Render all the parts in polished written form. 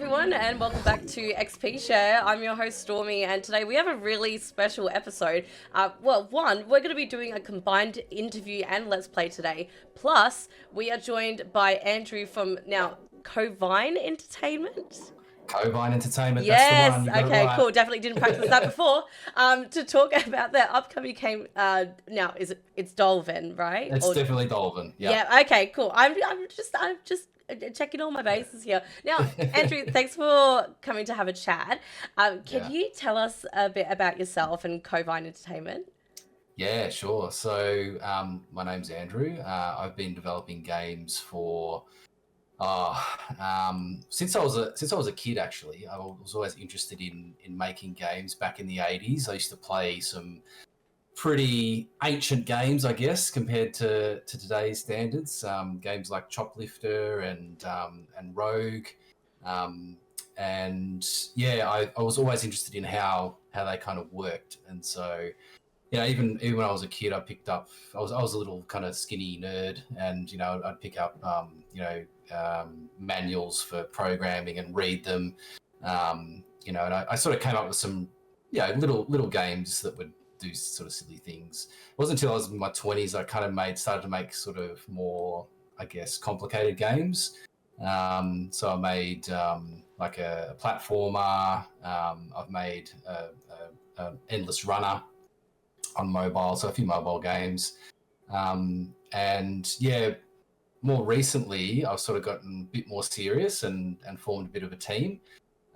everyone, and welcome back to XP Share. I'm your host, Stormy, and today we have a really special episode. We're going to be doing a combined interview and Let's Play today. Plus, we are joined by Andrew from Covyne Entertainment. Covyne Entertainment, Yes, that's the one. You got okay, it right. cool. Definitely didn't practice that before. To talk about their upcoming game. Now, it's Dolven, right? It's definitely Dolven. Yep. Yeah. Okay. Cool. I'm just checking all my bases here. Now, Andrew, thanks for coming to have a chat. Can you tell us a bit about yourself and Covyne Entertainment? Yeah, sure. So my name's Andrew. I've been developing games for since I was a kid. Actually, I was always interested in making games. Back in the 80s, I used to play some pretty ancient games, I guess, compared to today's standards. Games like Choplifter and Rogue, and yeah, I was always interested in how they kind of worked. And so, even when I was a kid, I picked up. I was a little kind of skinny nerd, and I'd pick up manuals for programming and read them. And I sort of came up with some little games that would do sort of silly things. It wasn't until I was in my 20s I kind of started to make sort of more, I guess, complicated games. So I made like a platformer. I've made a endless runner on mobile, so a few mobile games. And yeah, more recently I've sort of gotten a bit more serious and formed a bit of a team.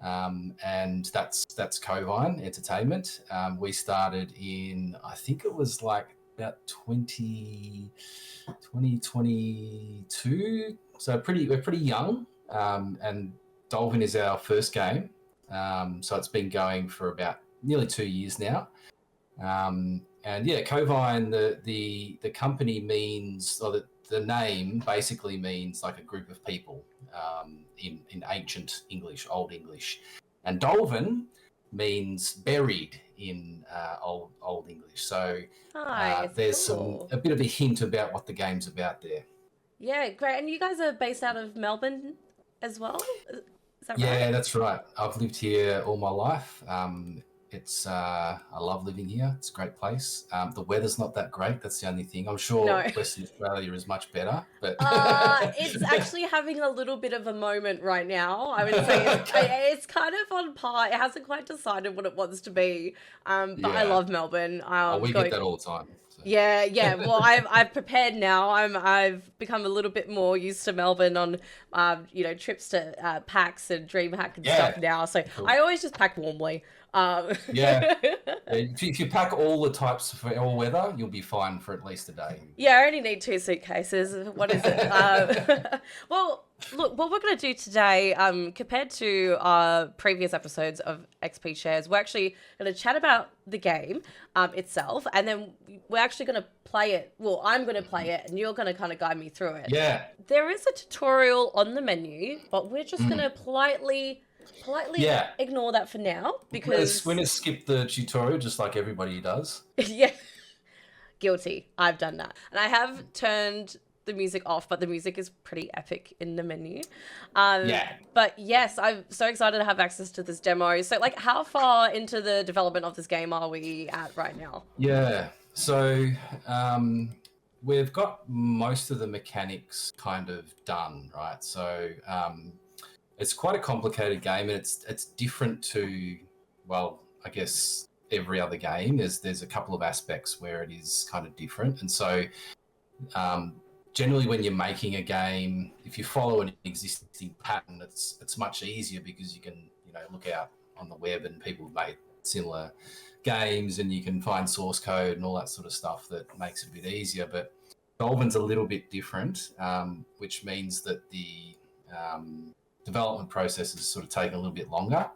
And that's Covyne Entertainment. We started in, I think it was like about 2022. So we're pretty young. And Dolven is our first game. So it's been going for about nearly 2 years now. And yeah, Covyne, the company means, or the name basically means like a group of people in ancient English, Old English. And Dolven means buried in Old English. So there's cool. a bit of a hint about what the game's about there. Yeah, great. And you guys are based out of Melbourne as well? Is that right? Yeah, that's right. I've lived here all my life. I love living here. It's a great place. The weather's not that great. That's the only thing. I'm sure Western Australia is much better, but it's actually having a little bit of a moment right now. I would say it's kind of on par. It hasn't quite decided what it wants to be. But I love Melbourne. We get that all the time. So. Yeah. Well, I've prepared now. I've become a little bit more used to Melbourne on, trips to PAX and DreamHack and stuff now. So cool. I always just pack warmly. If you pack all the types for all weather, you'll be fine for at least a day. Yeah, I only need 2 suitcases. What is it? Well, look, what we're going to do today, compared to our previous episodes of XP Shares, we're actually going to chat about the game itself, and then we're actually going to play it. Well, I'm going to play it, and you're going to kind of guide me through it. Yeah. There is a tutorial on the menu, but we're just going to politely ignore that for now, because we're going to skip the tutorial just like everybody does. Yeah. Guilty. I've done that. And I have turned the music off, but the music is pretty epic in the menu. But yes, I'm so excited to have access to this demo. So like, how far into the development of this game are we at right now? Yeah. So we've got most of the mechanics kind of done, right? So it's quite a complicated game, and it's different to, well, I guess every other game. There's a couple of aspects where it is kind of different. And so generally when you're making a game, if you follow an existing pattern, it's much easier, because you can look out on the web and people have made similar games, and you can find source code and all that sort of stuff that makes it a bit easier. But Dolven's a little bit different, which means that the development process has sort of taken a little bit longer.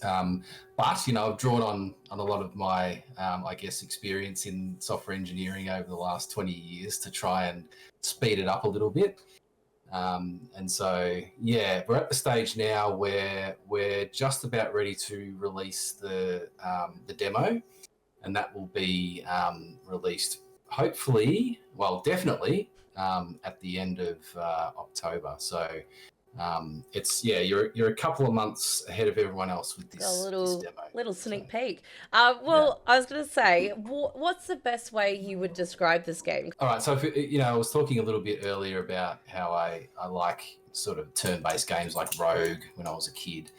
But I've drawn on a lot of my, I guess, experience in software engineering over the last 20 years to try and speed it up a little bit. And so, yeah, we're at the stage now where we're just about ready to release the demo, and that will be released hopefully, well, definitely at the end of October. So It's you're a couple of months ahead of everyone else with Got a this demo. little sneak So, peek. Well, I was gonna say, what's the best way you would describe this game? all right, so if, I was talking a little bit earlier about how I like sort of turn-based games like Rogue when I was a kid.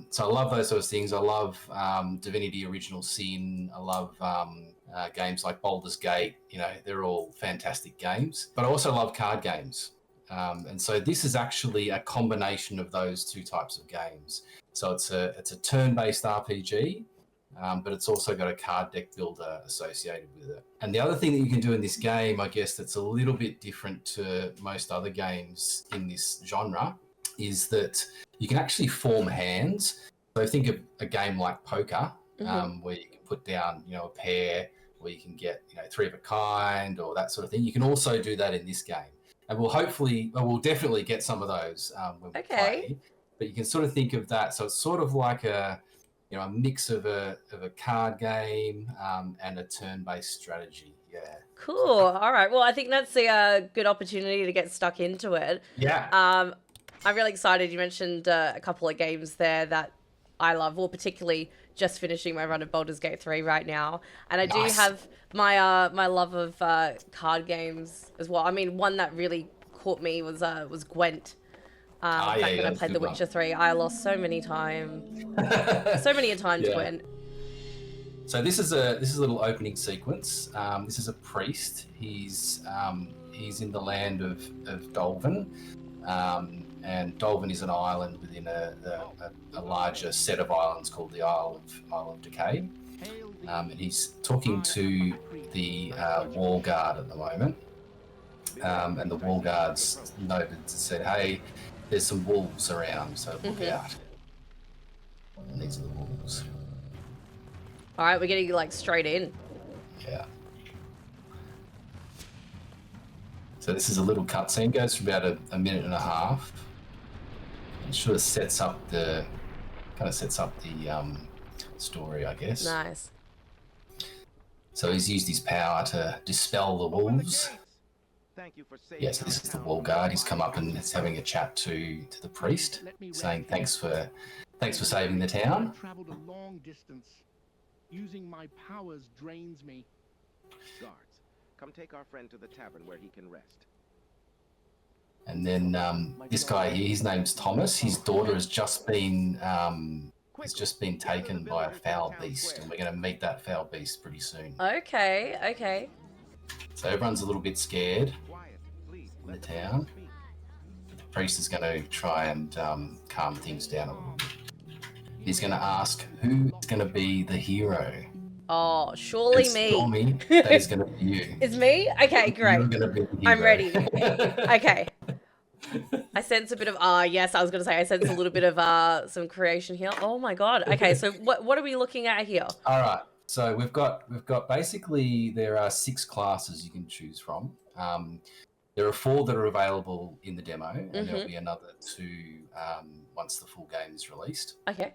So I love those sort of things. I love Divinity Original Sin. I love games like Baldur's Gate. They're all fantastic games. But I also love card games. And so this is actually a combination of those two types of games. So it's a turn-based RPG, but it's also got a card deck builder associated with it. And the other thing that you can do in this game, I guess, that's a little bit different to most other games in this genre, is that you can actually form hands. So think of a game like poker, where you can put down, a pair, where you can get, three of a kind or that sort of thing. You can also do that in this game. And we'll definitely get some of those when we play. But you can sort of think of that. So it's sort of like a mix of a card game and a turn-based strategy. Yeah. Cool. All right. Well, I think that's a good opportunity to get stuck into it. Yeah. I'm really excited. You mentioned a couple of games there that I love, or particularly just finishing my run of Baldur's Gate 3 right now. And I do have my love of card games as well. I mean, one that really caught me was Gwent. Back when I played The Witcher 3, I lost so many times. So many a time to Gwent. So this is a little opening sequence. This is a priest. He's in the land of Dolven. And Dolven is an island within a larger set of islands called the Isle of Decay. And he's talking to the wall guard at the moment. And the wall guards noted and said, "Hey, there's some wolves around, so look out." And these are the wolves. All right, we're getting straight in. Yeah. So this is a little cutscene, goes for about a minute and a half. It sort of sets up the story, I guess. Nice. So he's used his power to dispel the wolves. Yeah, so this is the wall guard. He's come up and is having a chat to the priest, saying thanks for saving the town. I traveled a long distance. Using my powers drains me. Guards, come take our friend to the tavern where he can rest. And then this guy here, his name's Thomas. His daughter has just been taken by a foul beast, and we're going to meet that foul beast pretty soon. Okay. So everyone's a little bit scared in the town. The priest is going to try and calm things down a little bit. He's going to ask who is going to be the hero. Oh, surely me. Stormy, that is going to be you. It's me? Okay, great. You're going to be the hero. I'm ready. Okay. I sense a bit of yes, I was going to say I sense a little bit of some creation here. Oh my god. Okay, so what are we looking at here? All right. So we've got basically there are 6 classes you can choose from. There are 4 that are available in the demo, and there'll be another 2 once the full game is released. Okay.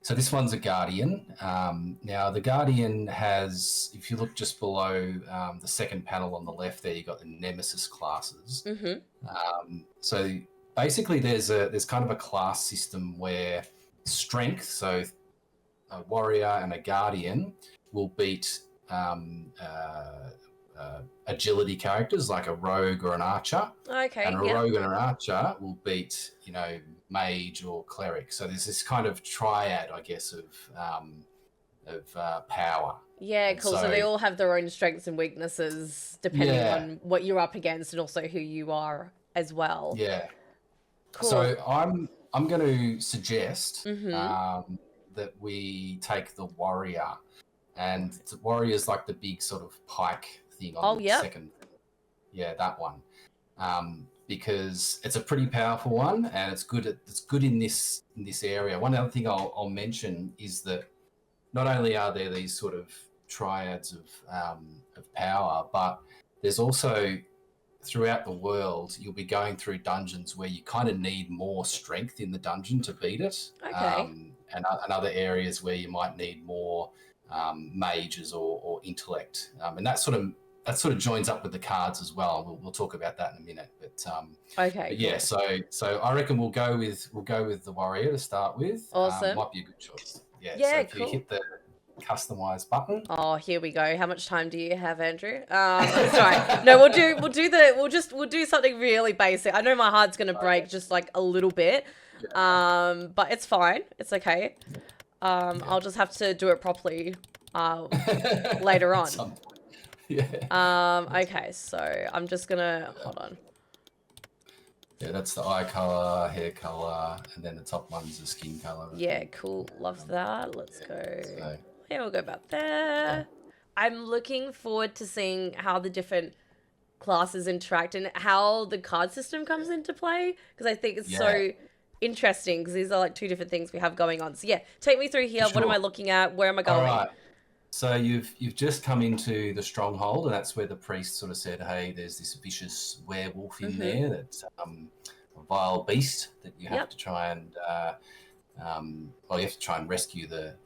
So this one's a Guardian. Now the Guardian has, if you look just below the second panel on the left there, you've got the Nemesis classes. So basically there's kind of a class system where strength, so a warrior and a Guardian will beat agility characters like a rogue or an archer. Okay. And a rogue and an archer will beat, mage or cleric. So there's this kind of triad, I guess, of power. Yeah, cool. So they all have their own strengths and weaknesses depending on what you're up against and also who you are as well. Yeah. Cool. So I'm going to suggest that we take the warrior, and the warrior is like the big sort of pike thing on the second. Yeah, that one. Because it's a pretty powerful one, and it's good in this area. One other thing I'll mention is that not only are there these sort of triads of power, but there's also throughout the world you'll be going through dungeons where you kind of need more strength in the dungeon to beat it. Okay. And other areas where you might need more mages or intellect, and that sort of that sort of joins up with the cards as well. We'll talk about that in a minute. Okay. But yeah, Cool. so I reckon we'll go with the warrior to start with. Awesome. Might be a good choice. Yeah. Yeah, So if cool. you hit the customize button. Oh, here we go. How much time do you have, Andrew? Sorry. No, we'll do something really basic. I know my heart's gonna break just like a little bit. But it's fine. It's okay. I'll just have to do it properly later on. Yeah. Okay, so I'm just gonna hold on. Yeah, that's the eye color, hair color, and then the top one's the skin color. Yeah, cool. Love that. Let's go. So, Yeah, we'll go about there. I'm looking forward to seeing how the different classes interact and how the card system comes into play, because I think it's so interesting, because these are like two different things we have going on. So yeah, take me through here. Sure. What am I looking at? Where am I going? all right. So you've just come into the stronghold, and that's where the priest sort of said, "Hey, there's this vicious werewolf in there that's a vile beast that you have to try and you have to try and rescue the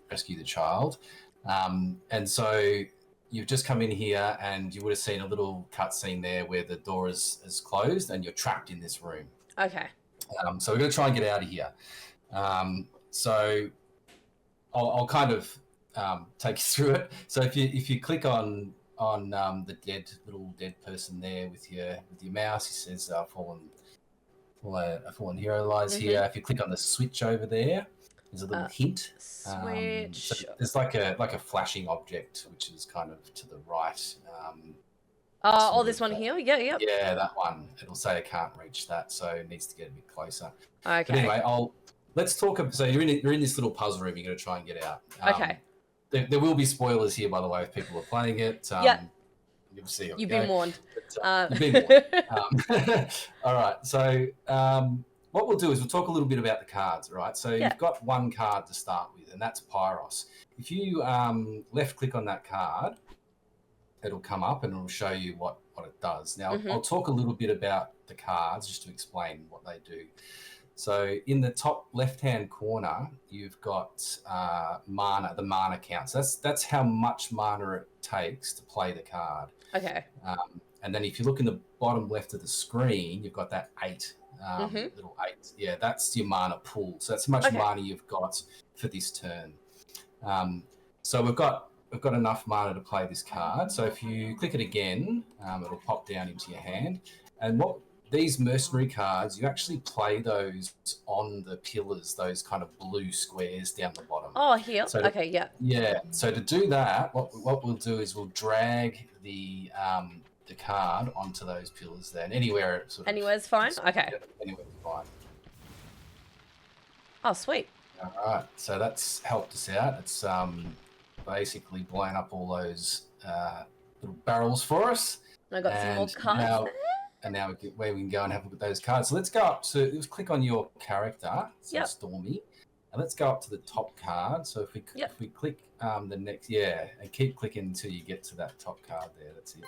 child." And so you've just come in here, and you would have seen a little cutscene there where the door is closed, and you're trapped in this room. Okay. So we're going to try and get out of here. So I'll kind of take you through it. So if you click on the little dead person there with your mouse, it says fallen hero lies here. If you click on the switch over there, there's a little hint. Switch. So there's like a flashing object which is kind of to the right. This one here. Yeah. Yeah, that one. It'll say I can't reach that, so it needs to get a bit closer. Okay. But anyway, let's talk. So you're in this little puzzle room. You're going to try and get out. Okay. There will be spoilers here, by the way, if people are playing it. You'll see. You've been warned. You've been warned. All right. So what we'll do is we'll talk a little bit about the cards. All right. So you've got one card to start with, and that's Pyros. If you left click on that card, it'll come up and it'll show you what it does. Now, I'll talk a little bit about the cards just to explain what they do. So in the top left-hand corner, you've got mana, the mana count. So that's how much mana it takes to play the card. Okay. And then if you look in the bottom left of the screen, you've got that 8, little 8. Yeah, that's your mana pool. So that's how much mana you've got for this turn. So we've got enough mana to play this card. So if you click it again, it'll pop down into your hand. And these mercenary cards, you actually play those on the pillars, those kind of blue squares down the bottom. Oh, here. So okay, yeah. Yeah. So to do that, what we'll do is we'll drag the card onto those pillars there. And Anywhere's fine? Okay. Yeah, anywhere's fine. Oh, sweet. All right. So that's helped us out. It's basically blown up all those little barrels for us. I got some more cards. And now we can go and have a look at those cards. So let's go up to, let's click on your character, so Stormy, and let's go up to the top card. So if we click the next, and keep clicking until you get to that top card there. That's it.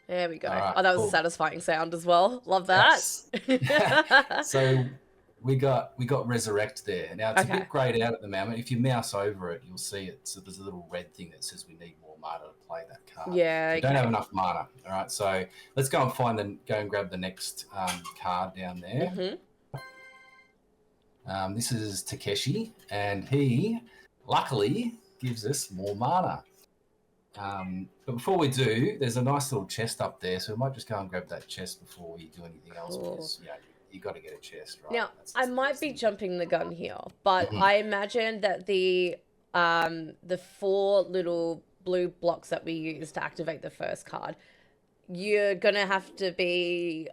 There we go. Right, that was a satisfying sound as well. Love that. Yes. So we got resurrect there. Now it's a bit grayed out at the moment. If you mouse over it, you'll see it. So there's a little red thing that says we need more mana to play that card. Yeah. We don't have enough mana. All right. So let's go and go and grab the next card down there. This is Takeshi, and he luckily gives us more mana. But before we do, there's a nice little chest up there, so we might just go and grab that chest before we do anything else. Because you got to get a chest, right? Now, I might be jumping the gun here, but I imagine that the 4 little blue blocks that we use to activate the first card, you're gonna have to be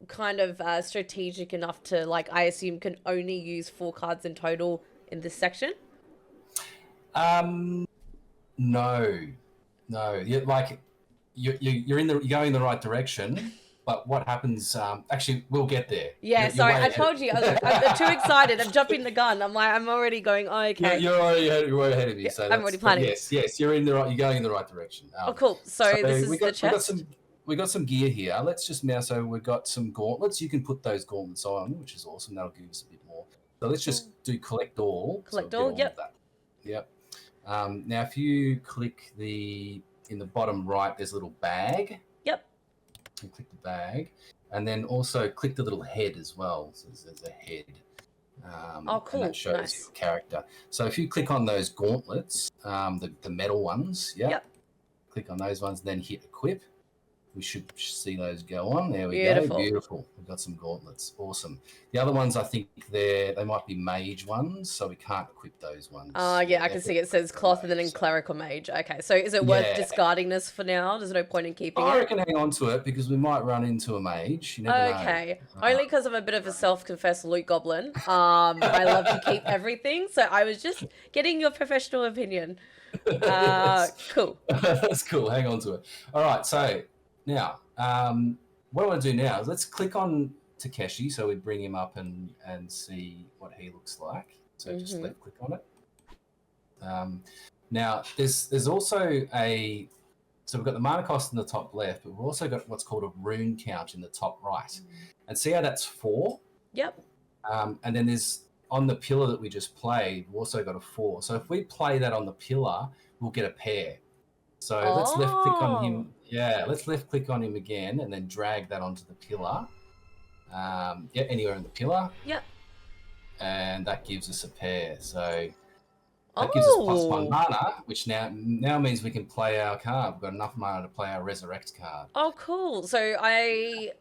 kind of strategic enough to, like, I assume can only use 4 cards in total in this section. No. You're going in the right direction. But what happens? Actually, we'll get there. Yeah, sorry, I told you. I'm too excited. I'm jumping the gun. I'm already going. Oh, okay. You're already ahead of me. So I'm already planning. Yes, you're going in the right direction. Cool. So this is the chest. We got some gear here. Let's just mouse over. We've got some gauntlets. You can put those gauntlets on, which is awesome. That'll give us a bit more. So let's just do collect all. Collect all. Yep. Yep. Now, if you click the in the bottom right, there's a little bag. Yep. You click the bag, and then also click the little head as well. So there's a head. Cool. And that shows Nice. your character. So if you click on those gauntlets, the metal ones, Yep. click on those ones, then hit equip. We should see those go on. There we Beautiful. go. Beautiful. We've got some gauntlets. Awesome. The other ones, I think they might be mage ones, so we can't equip those ones. Yeah, I can see it says cloth and then in cleric or mage. Okay, so is it worth discarding this for now? There's no point in keeping I it? reckon hang on to it because we might run into a mage. You never know. Okay, only because I'm a bit of a self-confessed loot goblin. I love to keep everything, so I was just getting your professional opinion. Cool. That's cool. Hang on to it. All right, so now what I want to do now is let's click on Takeshi so we bring him up and see what he looks like. So just left click on it. Now there's also so we've got the mana cost in the top left, but we've also got what's called a rune count in the top right. And see how that's 4? Yep. And then there's on the pillar that we just played, we've also got a 4. So if we play that on the pillar, we'll get a pair. So let's left click on him. Yeah, let's left click on him again and then drag that onto the pillar. Anywhere in the pillar. Yep. And that gives us a pair. So that gives us +1 mana, which now means we can play our card. We've got enough mana to play our resurrect card. Oh, cool. So I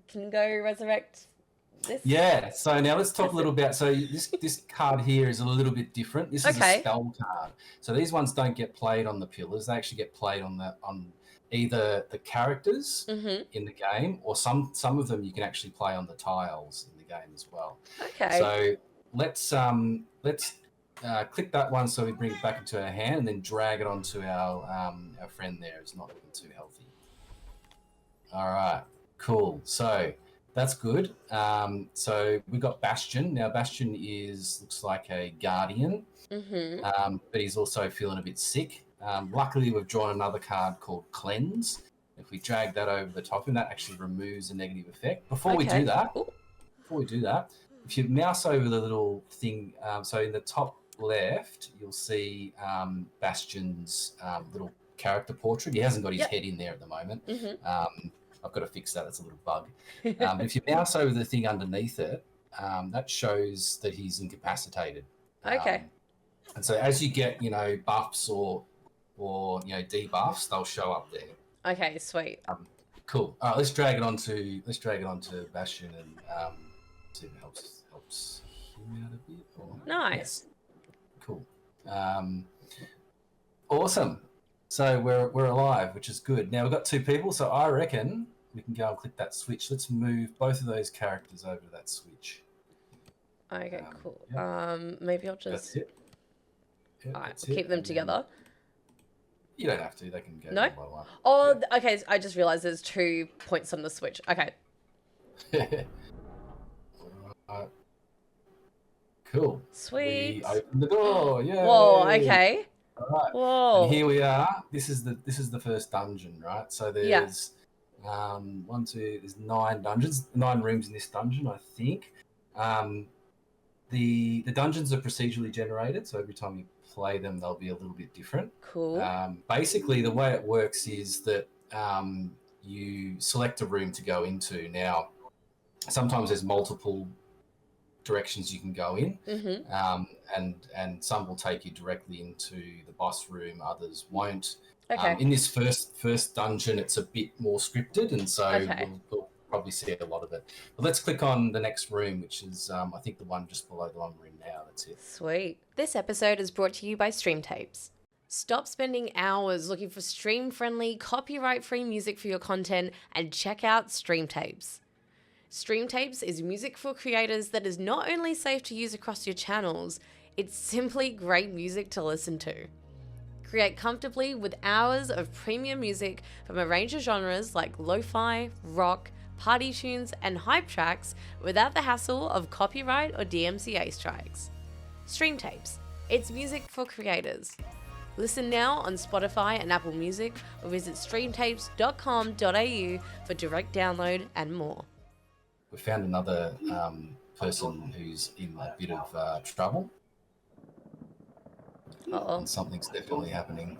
can go resurrect this? Yeah, so now let's talk a little about, so this card here is a little bit different. This is a spell card. So these ones don't get played on the pillars. They actually get played on either the characters in the game, or some of them you can actually play on the tiles in the game as well. Okay. So let's click that one so we bring it back into our hand and then drag it onto our friend there who's not looking too healthy. All right, cool. So that's good. So we got Bastion. Now Bastion looks like a guardian, but he's also feeling a bit sick. Luckily, we've drawn another card called Cleanse. If we drag that over the top of him, that actually removes a negative effect. Before we do that, if you mouse over the little thing, so in the top left, you'll see Bastion's little character portrait. He hasn't got his head in there at the moment. I've got to fix that. It's a little bug. If you mouse over the thing underneath it, that shows that he's incapacitated. Okay. And so as you get, buffs or debuffs, they'll show up there. Okay, sweet. Cool. All right, let's drag it onto Bastion and see if it helps him out a bit. Nice. Cool. Awesome. So we're alive, which is good. Now we've got 2 people, so I reckon we can go and click that switch. Let's move both of those characters over to that switch. Okay, cool. Yeah. Maybe I'll just. That's it. Yeah, All right, keep them together. You don't have to. They can go No? one by one. Oh, yeah. Okay. I just realized there's 2 points on the switch. Okay. Alright. Cool. Sweet. We open the door. Yeah. Whoa. Okay. All right. Whoa. And here we are. This is the first dungeon, right? So there's there's 9 dungeons, 9 rooms in this dungeon, I think. The dungeons are procedurally generated, so every time you play them, they'll be a little bit different. Cool. Basically, the way it works is that you select a room to go into. Now, sometimes there's multiple directions you can go in, and some will take you directly into the boss room, others won't. Okay. In this first dungeon, it's a bit more scripted, and so we'll probably see a lot of it. But let's click on the next room, which is I think the one just below the one we're in now. That's it. Sweet. This episode is brought to you by StreamTapes. Stop spending hours looking for stream-friendly, copyright-free music for your content and check out StreamTapes. StreamTapes is music for creators that is not only safe to use across your channels, it's simply great music to listen to. Create comfortably with hours of premium music from a range of genres like lo-fi, rock, party tunes, and hype tracks without the hassle of copyright or DMCA strikes. StreamTapes. It's music for creators. Listen now on Spotify and Apple Music, or visit streamtapes.com.au for direct download and more. We found another person who's in a bit of trouble. Uh-oh. And something's definitely happening.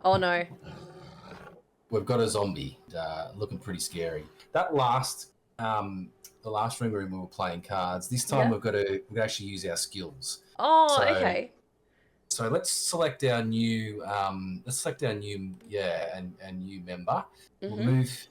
Oh no. We've got a zombie looking pretty scary. That last, the last room we were playing cards. This time Yeah. we actually use our skills. Oh, So, okay. So let's select our new, and new member. We'll move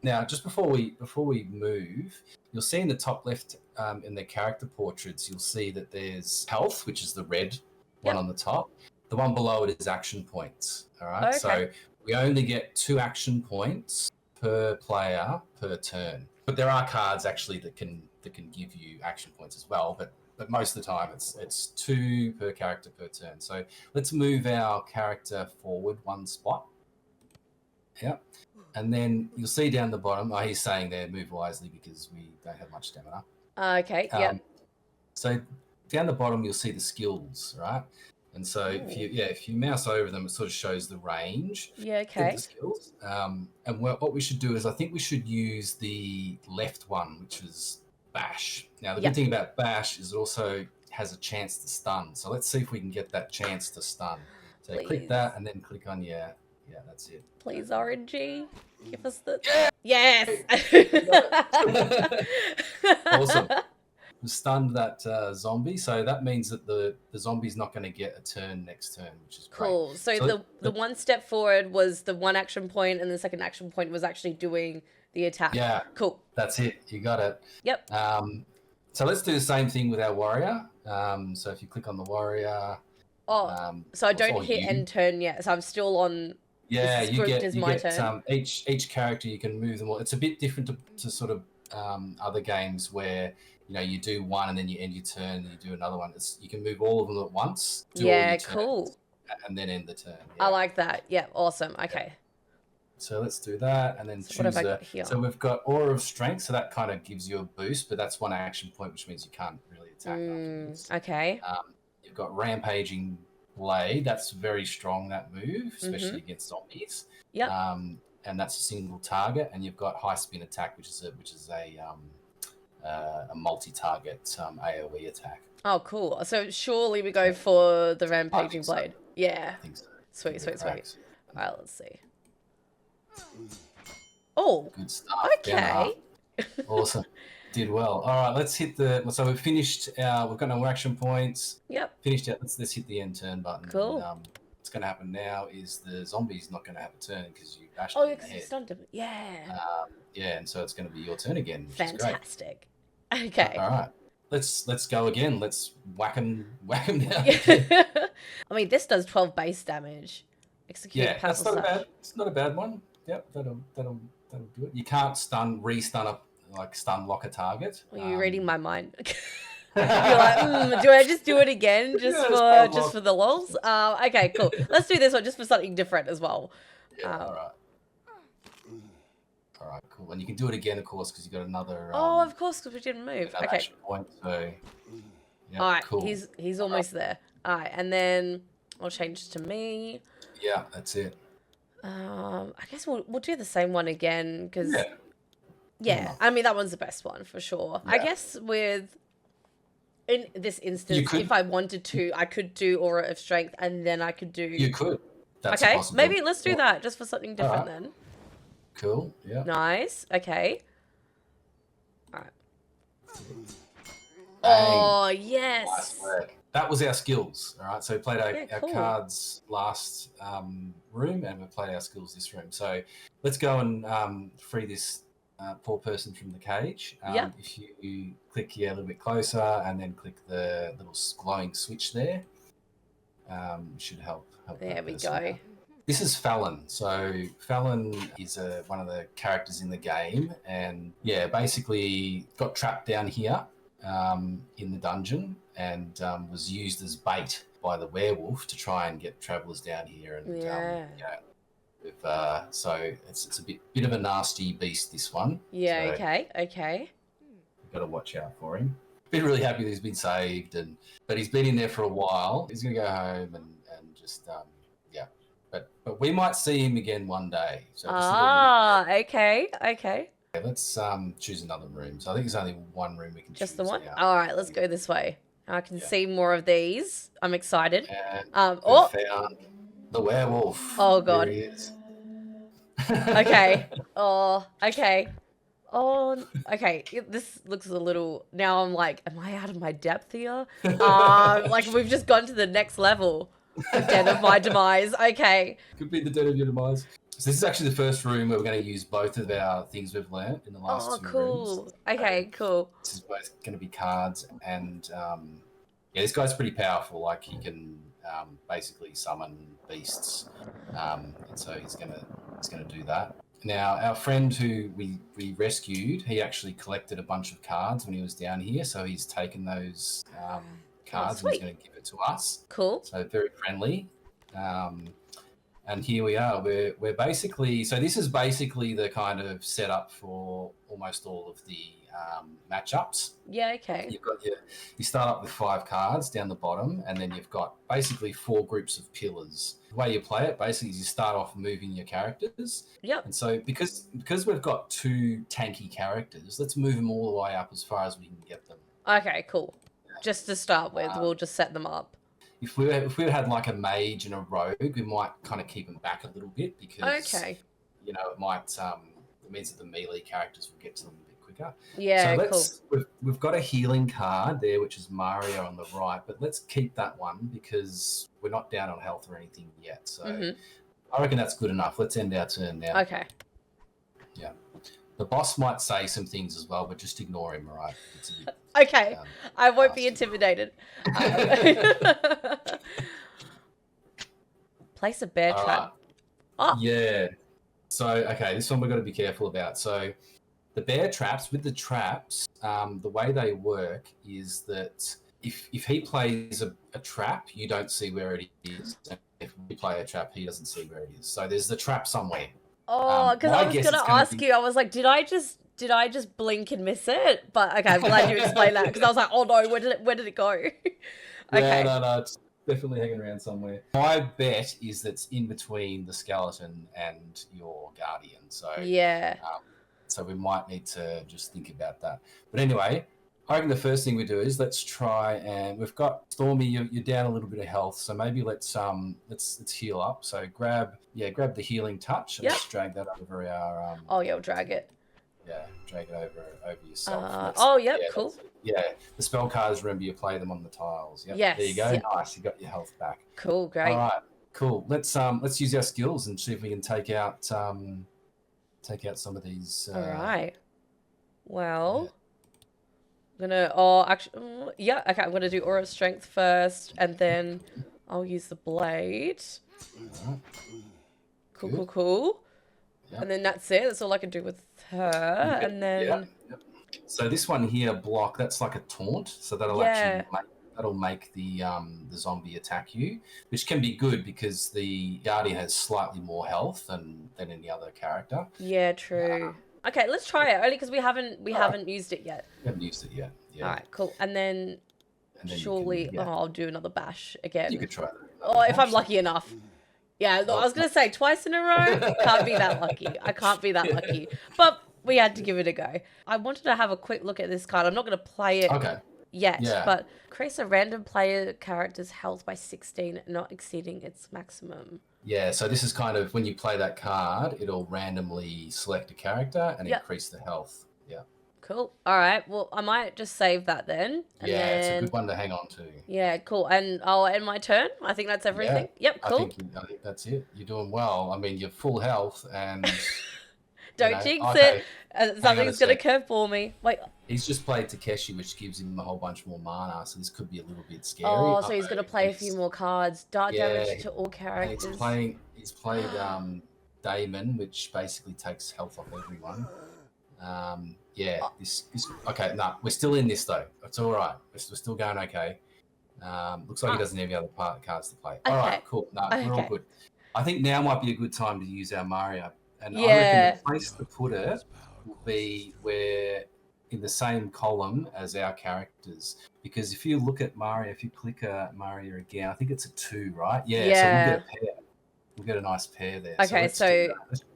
now. Just before we move, you'll see in the top left in the character portraits, you'll see that there's health, which is the red one on the top. The one below it is action points. All right. Okay. So we only get 2 action points per player per turn. But there are cards actually that can give you action points as well. But most of the time it's 2 per character per turn. So let's move our character forward 1 spot. Yep. And then you'll see down the bottom, he's saying there, move wisely because we don't have much stamina. Okay, yep. So down the bottom you'll see the skills, right? And so if you mouse over them, it sort of shows the range of the skills. And what we should do is I think we should use the left one, which is Bash. Now, the good thing about Bash is it also has a chance to stun. So let's see if we can get that chance to stun. So click that and then click on yeah, that's it. Please, RNG, give us the... Yes! Awesome. We stunned that zombie, so that means that the zombie's not going to get a turn next turn, which is great. Cool. So the 1 step forward was the 1 action point, and the 2nd action point was actually doing the attack. Yeah. Cool. That's it. You got it. Yep. So let's do the same thing with our warrior. So if you click on the warrior... so I don't hit end turn yet, so I'm still on... Yeah, you get turn. each character, you can move them all. It's a bit different to sort of other games where, you do one and then you end your turn and you do another one. You can move all of them at once. Cool. And then end the turn. Yeah. I like that. Yeah, awesome. Okay. So let's do that and then choose what have I got here? So we've got Aura of Strength, so that kind of gives you a boost, but that's 1 action point, which means you can't really attack afterwards. Okay. You've got Rampaging Blade. That's very strong, that move, especially against zombies. Yeah. And that's a single target. And you've got High Spin Attack, which is a multi-target AoE attack. Oh, cool. So surely we go for the Rampaging Blade. So. Yeah. I think so. Sweet. All right, let's see. Oh. Good stuff. Okay. Awesome. Did well. All right, let's hit so we've finished we've got no action points. Yep. Finished out. Let's hit the end turn button. Cool. And, what's going to happen now is the zombie's not going to have a turn because you bashed him in the because head. You stunned him. Yeah. And so it's going to be your turn again, which Fantastic. is great. Okay. All right. Let's go again. Let's whack him down. I mean, this does 12 base damage. Execute a that's not bad. It's not a bad one. Yep, that'll do it. You can't restun up. Stun lock a target. Are you reading my mind? You're like, do I just do it again just for the lols? Okay, cool. Let's do this one just for something different as well. Yeah, all right, cool. And you can do it again, of course, because you got another. Of course, because we didn't move. Okay. Action point, so. Yeah, all right, cool. He's almost there. All right, and then I'll change to me. Yeah, that's it. I guess we'll do the same one again because. Yeah, I mean, that one's the best one for sure. Yeah. I guess in this instance, if I wanted to, I could do Aura of Strength and then I could do... You could. That's okay, possible. Maybe let's do that just for something different then. Cool, yeah. Nice, okay. All right. Oh, yes. Nice work. That was our skills, all right? So we played our cards last room and we played our skills this room. So let's go and free this... poor person from the cage. If you click a little bit closer and then click the little glowing switch there, should help. There we go. This is Fallon. So Fallon is one of the characters in the game, and basically got trapped down here in the dungeon and was used as bait by the werewolf to try and get travellers down here and so it's a bit of a nasty beast, this one. Yeah, so okay. We've got to watch out for him. Been really happy that he's been saved, but he's been in there for a while. He's going to go home and just But we might see him again one day. So okay. Let's choose another room. So I think there's only one room we can choose. Just the one? All right, let's go this way. I can see more of these. I'm excited. The werewolf. Oh, God. There he is. Okay. Oh, okay. Oh, okay. This looks a little. Now I'm like, am I out of my depth here? Like we've just gone to the next level. The den of my demise. Okay. Could be the den of your demise. So this is actually the first room where we're going to use both of our things we've learnt in the last Oh, two cool. rooms. Okay, cool. This is both going to be cards, and yeah, this guy's pretty powerful. Like he can basically summon beasts, and so he's gonna do that. Now, our friend who we rescued, he actually collected a bunch of cards when he was down here, so he's taken those cards and he's going to give it to us. Cool. So very friendly. And here we are. We're basically, so this is basically the kind of setup for almost all of the matchups. Yeah, okay. You start up with 5 cards down the bottom, and then you've got basically 4 groups of pillars. The way you play it basically is you start off moving your characters. Yep. And so because we've got 2 tanky characters, let's move them all the way up as far as we can get them. Okay, cool. Just to start with, we'll just set them up. If we had like a mage and a rogue, we might kind of keep them back a little bit because you know it might it means that the melee characters will get to them a bit quicker. Yeah, so we've got a healing card there, which is Mario on the right, but let's keep that one because we're not down on health or anything yet. So I reckon that's good enough. Let's end our turn now. Okay. Yeah. The boss might say some things as well, but just ignore him, all right? It's a bit, okay. I won't be intimidated. Place a bear trap. Oh. Yeah. So, okay, this one we've got to be careful about. So the bear traps, with the traps, the way they work is that if he plays a trap, you don't see where it is. And if we play a trap, he doesn't see where it is. So there's the trap somewhere. Oh, because I was gonna ask you. I was like, did I just blink and miss it? But okay, I'm glad you explained that because I was like, oh no, where did it go? Okay. Yeah, no, it's definitely hanging around somewhere. My bet is that's in between the skeleton and your guardian. So yeah. So we might need to just think about that. But anyway, I reckon the first thing we do is let's try, and we've got Stormy. You're down a little bit of health, so maybe let's heal up. So grab the healing touch and let's drag that over our. Oh yeah, we'll drag it. Yeah, drag it over yourself. Cool. Yeah, the spell cards. Remember, you play them on the tiles. Yep. Yes. There you go. Yep. Nice. You got your health back. Cool. Great. All right. Cool. Let's use our skills and see if we can take out some of these. All right. Well. I'm gonna, okay, I'm gonna do Aura Strength first, and then I'll use the blade. Right. Cool. Yep. And then that's it. That's all I can do with her. And then... Yep. So this one here, block, that's like a taunt. So that'll make the zombie attack you, which can be good because the guardian has slightly more health than any other character. Yeah, true. Okay, let's try it. Only because we haven't used it yet. We haven't used it yet. Yeah. All right, cool. And then surely, I'll do another bash again. You could try that. Oh, if I'm lucky enough. Yeah, I was gonna say twice in a row. Can't be that lucky. I can't be that lucky. But we had to give it a go. I wanted to have a quick look at this card. I'm not gonna play it yet, but increase a random player character's health by 16, not exceeding its maximum. Yeah, so this is kind of when you play that card, it'll randomly select a character and increase the health. Yeah. Cool. All right. Well, I might just save that then. And it's a good one to hang on to. Yeah, cool. And I'll end my turn. I think that's everything. Yeah, yep, cool. I think that's it. You're doing well. I mean, you're full health and... Don't jinx it. Something's going to curveball me. Wait. He's just played Takeshi, which gives him a whole bunch more mana, so this could be a little bit scary. Oh, so he's going to play a few more cards. Dart damage to all characters. He's played Damon, which basically takes health off everyone. Okay, we're still in this, though. It's all right. We're still going okay. Looks like he doesn't have any other cards to play. All right, cool. We're all good. I think now might be a good time to use our Mario. And I reckon the place to put it will be where in the same column as our characters. Because if you look at Mario, if you click Mario again, I think it's a 2, right? Yeah. So we'll get a pair. We'll get a nice pair there. Okay, so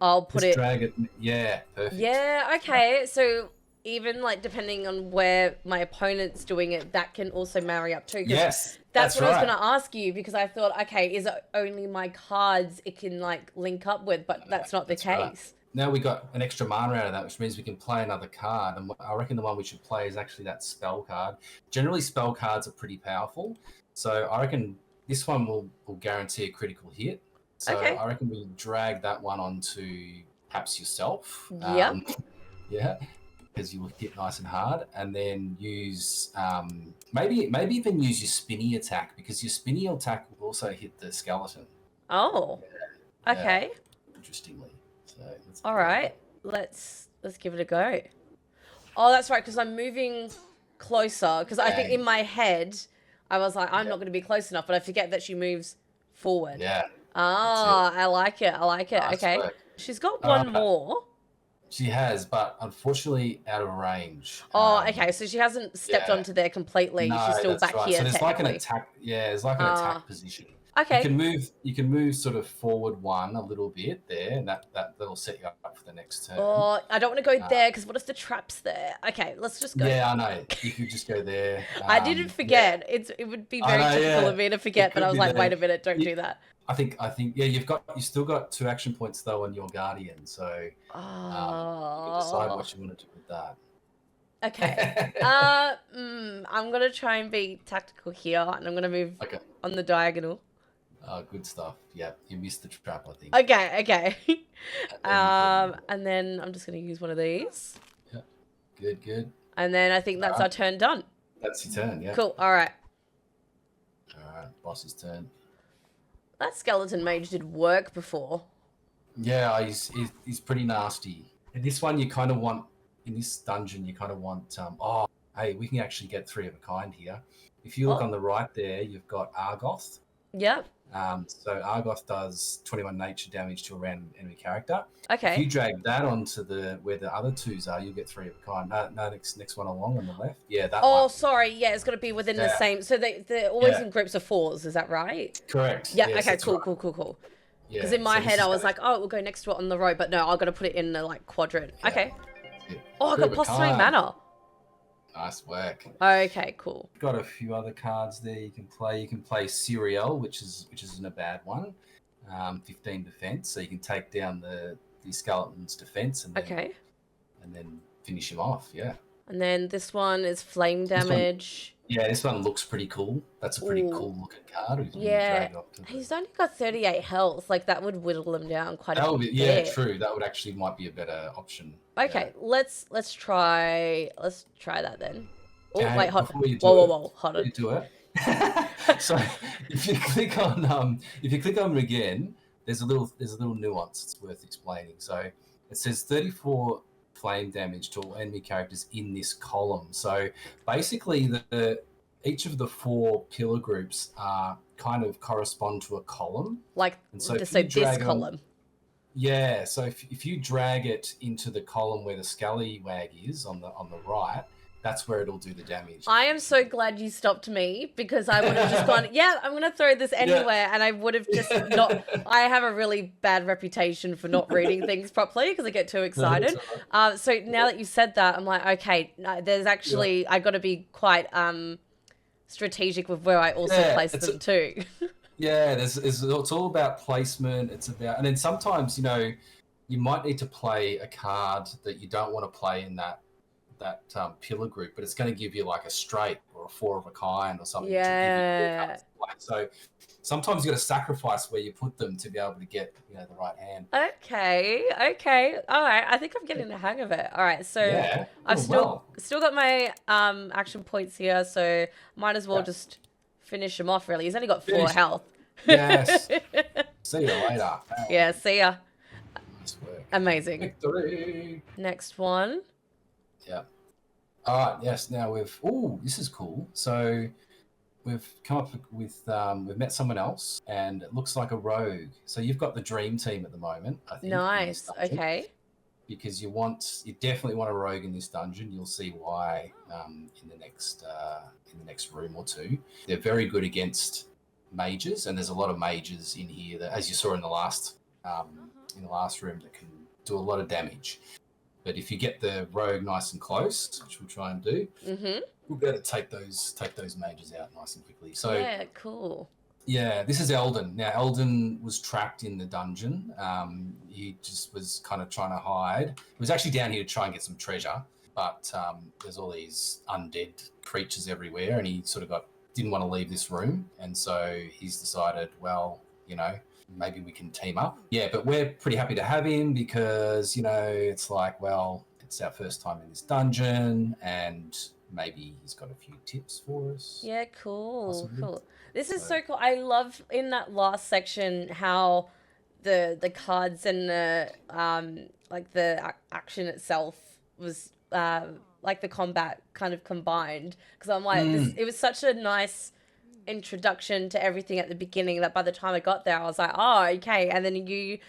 I'll put it... drag it. Yeah, perfect. Yeah, okay. So even like depending on where my opponent's doing it, that can also marry up too. Yes. That's what I was right. going to ask you, because I thought, okay, is it only my cards it can like link up with? But that's not the That's right. case. Now we got an extra mana out of that, which means we can play another card. And I reckon the one we should play is actually that spell card. Generally, spell cards are pretty powerful. So I reckon this one will guarantee a critical hit. So Okay. I reckon we drag that one onto perhaps yourself. Yep. Yeah, because you will hit nice and hard. And then use, maybe even use your spinny attack, because your spinny attack will also hit the skeleton. Oh, okay. Interestingly. So All right, let's give it a go. Oh, that's right, because I'm moving closer. Because I think in my head, I was like, I'm not going to be close enough, but I forget that she moves forward. Yeah. Ah, I like it. Nice Okay. work. She's got one more. She has, but unfortunately out of range. Oh, okay. So she hasn't stepped onto there completely. No, She's still that's back right. here. So there's like an technically. attack. Yeah, there's like an attack position. Okay. You can move sort of forward one a little bit there, and that'll set you up for the next turn. Oh, I don't want to go there, because what if the trap's there? Okay, let's just go. Yeah, I know. You could just go there. I didn't forget. It would be very typical of me to forget, but I was like, wait a minute, don't do that. I think yeah, you've still got 2 action points though on your guardian, so you can decide what you want to do with that. Okay. I'm gonna try and be tactical here, and I'm gonna move on the diagonal. Good stuff. Yeah, you missed the trap, I think. Okay. And then I'm just gonna use one of these. Yeah. Good. And then I think that's our turn done. That's your turn. Yeah. Cool. All right. Boss's turn. That skeleton mage did work before. Yeah, he's pretty nasty. And this one, you kind of want, in this dungeon, you kind of want, hey, we can actually get 3 of a kind here. If you look on the right there, you've got Argoth. Yep. So Argoth does 21 nature damage to a random enemy character. Okay. If you drag that onto where the other 2s are, you'll get 3 of a kind. No, next one along on the left. Yeah, that one. Oh, sorry. Yeah, it's got to be within the same. So they're always in groups of 4s. Is that right? Correct. Yeah. Yes, okay. Cool. right. Cool. Yeah, because in my head I was like, oh, we'll go next to it on the road, but no, I've got to put it in the like quadrant. Yeah. Okay. Oh, I got plus 3 mana. Nice work. Okay, cool. Got a few other cards there you can play. You can play Serial, which isn't a bad one. 15 defense, so you can take down the skeleton's defense and then finish him off. Yeah. And then this one is flame damage. This one looks pretty cool. That's a pretty cool looking card. Yeah. He's only got 38 health. Like that would whittle him down quite a bit. Yeah, true. That would actually might be a better option. Okay, let's try that then. Oh, Okay, wait, hold before you do whoa, hold on. You do it. So if you click on them again, there's a little nuance it's worth explaining. So it says 34 flame damage to all enemy characters in this column. So basically each of the 4 pillar groups are kind of correspond to a column. Like so this column. Yeah, so if you drag it into the column where the scallywag is on the right, that's where it'll do the damage. I am so glad you stopped me, because I would have just gone, I'm going to throw this anywhere, and I would have just not... I have a really bad reputation for not reading things properly because I get too excited. So now that you said that, I'm like, okay, there's actually... I got to be quite strategic with where I also place them too. Yeah, it's all about placement. It's about... And then sometimes, you might need to play a card that you don't want to play in that pillar group, but it's going to give you like a straight or a 4 of a kind or something. Yeah. So sometimes you got to sacrifice where you put them to be able to get the right hand. Okay. All right. I think I'm getting the hang of it. All right. So I've still got my action points here, so might as well just finish him off. Really, he's only got 4 health. Yes. See you later. Yeah. See ya. Nice work. Amazing. Victory. Next one. Yeah. All right. Yes. Now this is cool. So we've come up with, we've met someone else, and it looks like a rogue. So you've got the dream team at the moment, I think. Nice. Okay. Because you definitely want a rogue in this dungeon. You'll see why in the next room or 2. They're very good against mages, and there's a lot of mages in here that, as you saw in the last room, that can do a lot of damage. But if you get the rogue nice and close, which we'll try and do, we'll be able to take those mages out nice and quickly. So Yeah, cool. yeah, this is Eldon. Now, Eldon was trapped in the dungeon. He just was kind of trying to hide. He was actually down here to try and get some treasure, but there's all these undead creatures everywhere, and he sort of didn't want to leave this room, and so he's decided, well, maybe we can team up. Yeah, but we're pretty happy to have him because, it's like, well, it's our first time in this dungeon, and maybe he's got a few tips for us. Yeah, cool, Possibly. cool. This is so cool. I love in that last section how the cards and the like the action itself was like the combat kind of combined, because I'm like it was such a nice introduction to everything at the beginning that by the time I got there I was like, oh, okay. And then you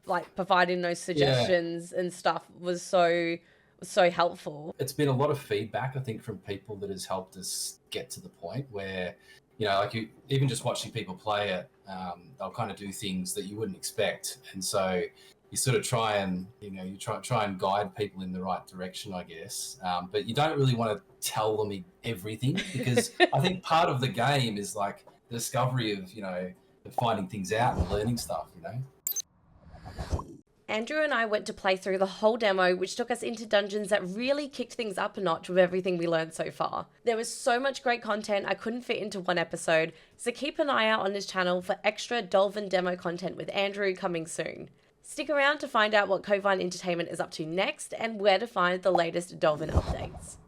like providing those suggestions and stuff was so helpful. It's been a lot of feedback, I think, from people that has helped us get to the point where, like even just watching people play it, they'll kind of do things that you wouldn't expect, and so you sort of try and try and guide people in the right direction, I guess. But you don't really want to tell them everything, because I think part of the game is like the discovery of finding things out and learning stuff. Andrew and I went to play through the whole demo, which took us into dungeons that really kicked things up a notch with everything we learned so far. There was so much great content I couldn't fit into one episode, so keep an eye out on this channel for extra Dolven demo content with Andrew coming soon. Stick around to find out what Covyne Entertainment is up to next and where to find the latest Dolven updates.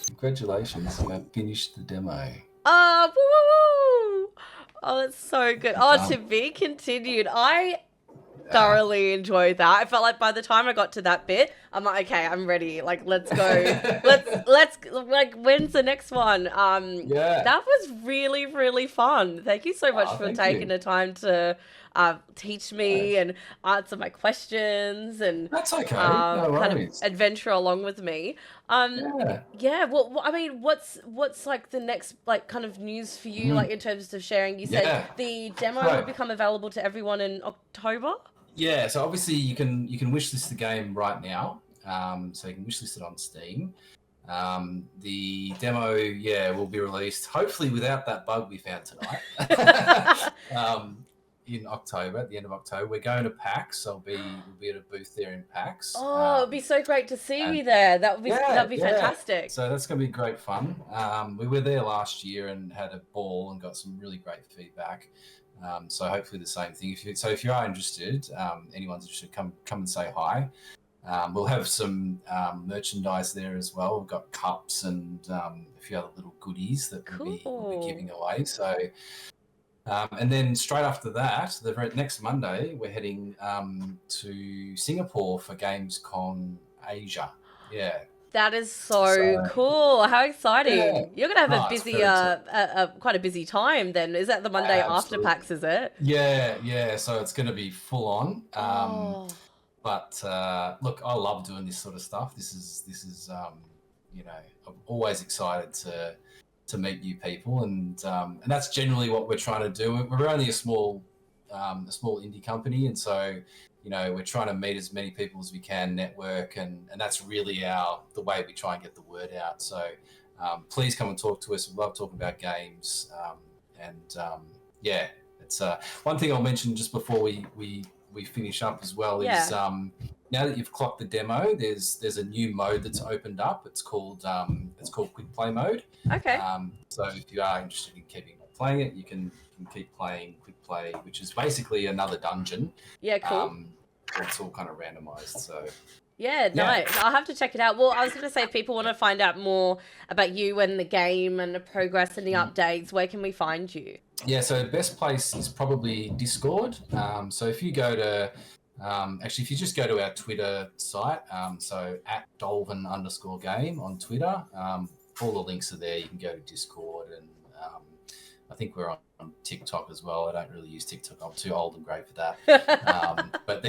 Congratulations, you have finished the demo. Oh, woo, woo, woo. Oh, that's so good. Oh, to be continued. I thoroughly enjoyed that. I felt like by the time I got to that bit, I'm like, okay, I'm ready. Like, let's go. let's like, when's the next one? That was really, really fun. Thank you so much for taking the time to teach me and answer my questions and that's okay. No worries. kind of adventure along with me. Yeah. Well, I mean, what's like the next like kind of news for you, like in terms of sharing? You said the demo will become available to everyone in October. Yeah, so obviously you can wishlist the game right now. So you can wishlist it on Steam. The demo, will be released hopefully without that bug we found tonight. In October, at the end of October, we're going to PAX. We'll be at a booth there in PAX. Oh, it'd be so great to see you there. That'd be fantastic. So that's going to be great fun. We were there last year and had a ball and got some really great feedback. So hopefully the same thing. If you are interested, anyone's interested, come and say hi. We'll have some merchandise there as well. We've got cups and a few other little goodies that we'll be giving away. So, and then straight after that, the next Monday, we're heading to Singapore for Gamescom Asia. Yeah. That is so cool. How exciting. Yeah. You're going to have a busy, quite a busy time then. Is that the Monday after PAX, is it? Yeah. So it's going to be full on. But look, I love doing this sort of stuff. This is I'm always excited to meet new people. And that's generally what we're trying to do. We're only a small indie company. And so, we're trying to meet as many people as we can, network, and that's really the way we try and get the word out. So please come and talk to us. We love talking about games. It's one thing I'll mention just before we finish up as well is now that you've clocked the demo, there's a new mode that's opened up. It's called Quick Play mode. Okay. So if you are interested in keeping playing it, you can keep playing Quick Play, which is basically another dungeon. Yeah, cool. It's all kind of randomized, so. Yeah, nice. I'll have to check it out. Well, I was going to say, if people want to find out more about you and the game and the progress and the updates, where can we find you? Yeah, so the best place is probably Discord. So if you go to, if you just go to our Twitter site, so at Dolven_game on Twitter, all the links are there. You can go to Discord, and I think we're on TikTok as well. I don't really use TikTok. I'm too old and grey for that. But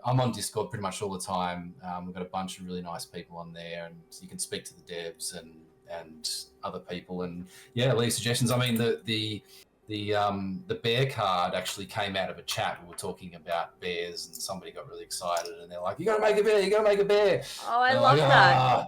I'm on Discord pretty much all the time. We've got a bunch of really nice people on there, and you can speak to the devs and other people, and leave suggestions. I mean, the the bear card actually came out of a chat. We were talking about bears, and somebody got really excited, and they're like, "You got to make a bear! You got to make a bear!" Oh, I And I'm love like, that. "Ah,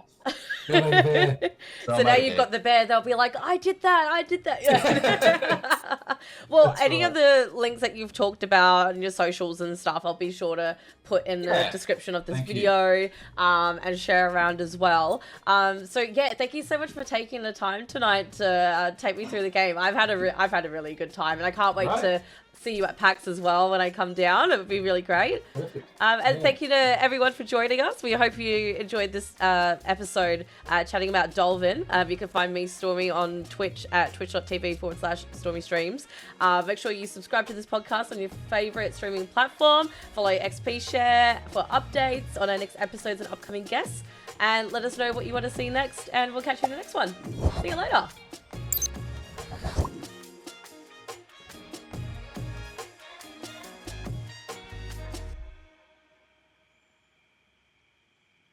gotta make a bear." So I now made a you've bear. got the bear. They'll be like, I did that. Yeah. Well, That's any of right. the links that you've talked about and your socials and stuff, I'll be sure to put in the Yeah. description of this Thank you. video and share around as well. So yeah, thank you so much for taking the time tonight to take me through the game. I've had a really good time, and I can't wait Right. to see you at PAX as well when I come down. It would be really great. Perfect. And Yeah. thank you to everyone for joining us. We hope you enjoyed this episode chatting about Dolven. You can find me, Stormy, on Twitch at twitch.tv/Stormy Streams. Make sure you subscribe to this podcast on your favorite streaming platform. Follow XP Share for updates on our next episodes and upcoming guests. And let us know what you want to see next. And we'll catch you in the next one. See you later.